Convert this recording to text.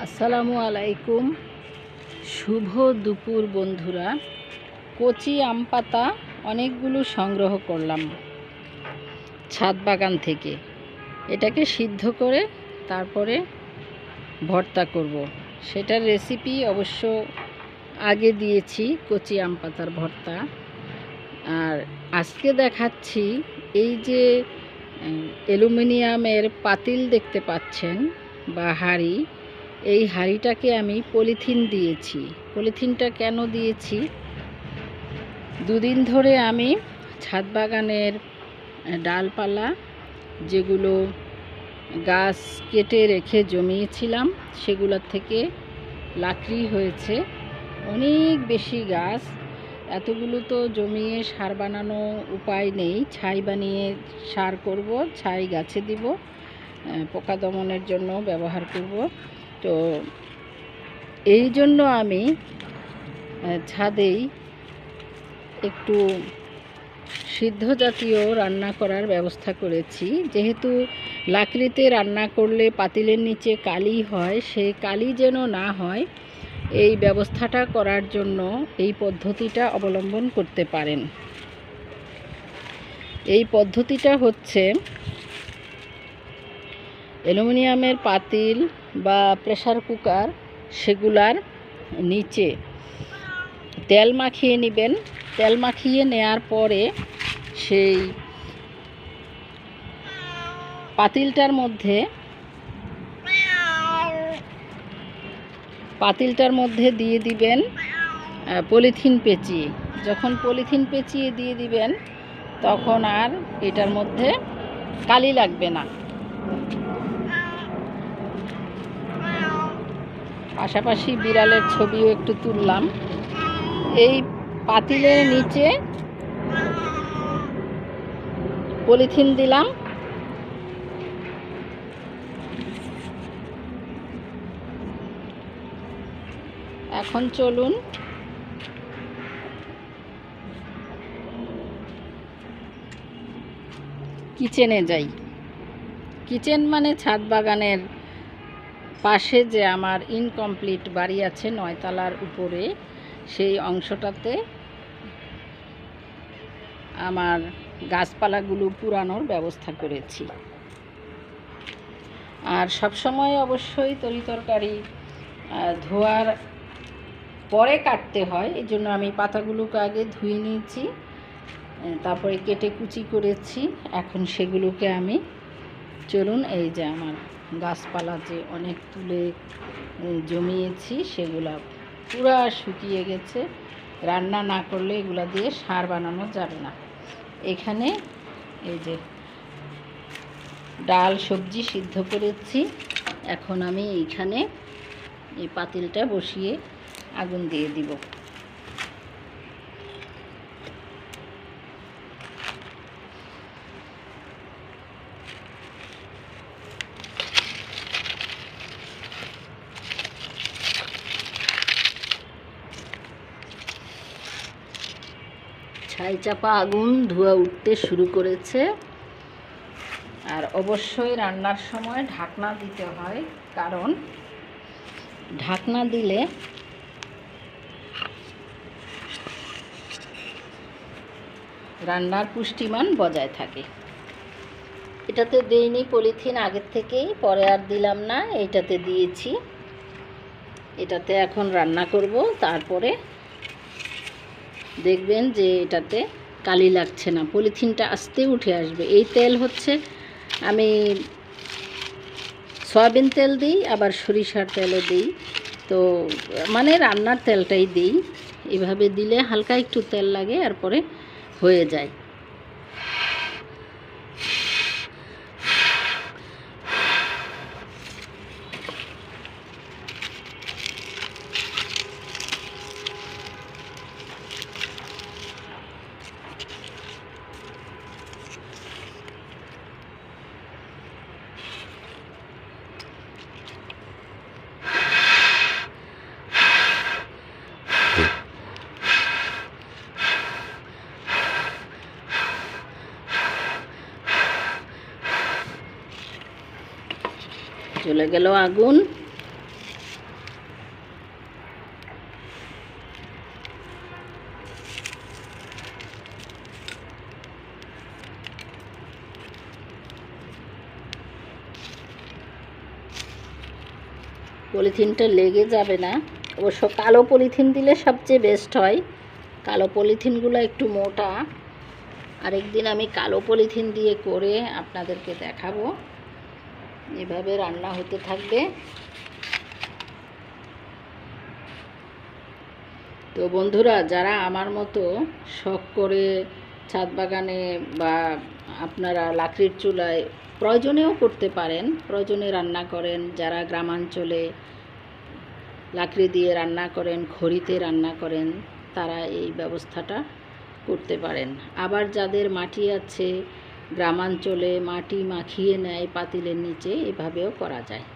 আসসালামু আলাইকুম। শুভ দুপুর বন্ধুরা। কচি আম পাতা অনেকগুলো সংগ্রহ করলাম ছাদ বাগান থেকে। এটাকে সিদ্ধ করে তারপরে ভর্তা করব। সেটার রেসিপি অবশ্য আগে দিয়েছি, কচি আম পাতার ভর্তা। আর আজকে দেখাচ্ছি এই যে অ্যালুমিনিয়ামের পাতিল দেখতে পাচ্ছেন বা হাঁড়ি, এই হাঁড়িটাকে আমি পলিথিন দিয়েছি। পলিথিনটা কেন দিয়েছি, দুদিন ধরে আমি ছাদ বাগানের ডালপালা যেগুলো গাছ কেটে রেখে জমিয়েছিলাম সেগুলোর থেকে লাকড়ি হয়েছে অনেক বেশি গাছ। এতগুলো তো জমিয়ে সার বানানো উপায় নেই, ছাই বানিয়ে সার করব, ছাই গাছে দিব, পোকা দমনের জন্য ব্যবহার করব। তো এই জন্য আমি ছাদেই একটু সিদ্ধ জাতীয় রান্না করার ব্যবস্থা করেছি। যেহেতু লাকড়িতে রান্না করলে পাতিলের নিচে কালি হয়, সেই কালি যেন না হয় এই ব্যবস্থাটা করার জন্য এই পদ্ধতিটা অবলম্বন করতে পারেন। এই পদ্ধতিটা হচ্ছে অ্যালুমিনিয়ামের পাতিল বা প্রেসার কুকার, সেগুলার নিচে তেল মাখিয়ে নেবেন। তেল মাখিয়ে নেয়ার পরে সেই পাতিলটার মধ্যে দিয়ে দিবেন পলিথিন পেঁচিয়ে। যখন পলিথিন পেঁচিয়ে দিয়ে দিবেন তখন আর এটার মধ্যে কালি লাগবে না। পাশাপাশি বিড়ালের ছবিও একটু তুললাম। এই পাতিলের নিচে পলিথিন দিলাম, এখন চলুন কিচেনে যাই। কিচেন মানে ছাদ বাগানের পাশে যে আমার ইনকমপ্লিট বাড়ি আছে 9 তলার উপরে, সেই অংশটাতে আমার গাছপালাগুলো পুরানোর ব্যবস্থা করেছি। আর সব সময় অবশ্যই তরিতরকারি ধোয়ার পরে কাটতে হয়, এই জন্য আমি পাতাগুলোকে আগে ধুয়ে নিয়েছি, তারপরে কেটে কুচি করেছি। এখন সেগুলোকে আমি, চলুন, এই যে আমার গাছপালা যে অনেক তুলে জমিয়েছি সেগুলা পুরা শুকিয়ে গেছে। রান্না না করলে এগুলা দিয়ে সার বানানো যাবে না। এখানে এই যে ডাল সবজি সিদ্ধ করেছি। এখন আমি এইখানে এই পাতিলটা বসিয়ে আগুন দিয়ে দিব। ছাই চাপা আগুন, ধোঁয়া উঠতে শুরু করেছে। আর অবশ্যই রান্নার সময় ঢাকনা দিতে হয়, কারণ ঢাকনা দিলে রান্নার পুষ্টিমান বজায় থাকে। এটাতে দেইনি পলিথিন আগের থেকেই, পরে আর দিলাম না, এইটাতে দিয়েছি। এটাতে এখন রান্না করব, তারপরে দেখবেন যে এটাতে কালি লাগছে না, পলিথিনটা আস্তে উঠে আসবে। এই তেল হচ্ছে, আমি সয়াবিন তেল দিই, আবার সরিষার তেলও দিই, তো মানে রান্নার তেলটাই দিই। এভাবে দিলে হালকা একটু তেল লাগে আর পরে হয়ে যায়। চলে গেল আগুন। পলিথিনটা লেগে যাবে না। অবশ্য কালো পলিথিন দিলে সবচেয়ে বেস্ট হয়, কালো পলিথিনগুলো একটু মোটা। আরেকদিন আমি কালো পলিথিন দিয়ে করে আপনাদেরকে দেখাবো। এভাবে রান্না হতে থাকবে। তো বন্ধুরা, যারা আমার মতো শখ করে ছাদ বাগানে বা আপনারা লাকড়ির চুলায় প্রয়োজনেও করতে পারেন, প্রয়োজনে রান্না করেন, যারা গ্রামাঞ্চলে লাকড়ি দিয়ে রান্না করেন, খড়িতে রান্না করেন, তারা এই ব্যবস্থাটা করতে পারেন। আবার যাদের মাটি আছে, গ্রামাঞ্চলে মাটি মাখিয়ে নেয় পাতিলের নিচে, এভাবেও করা যায়।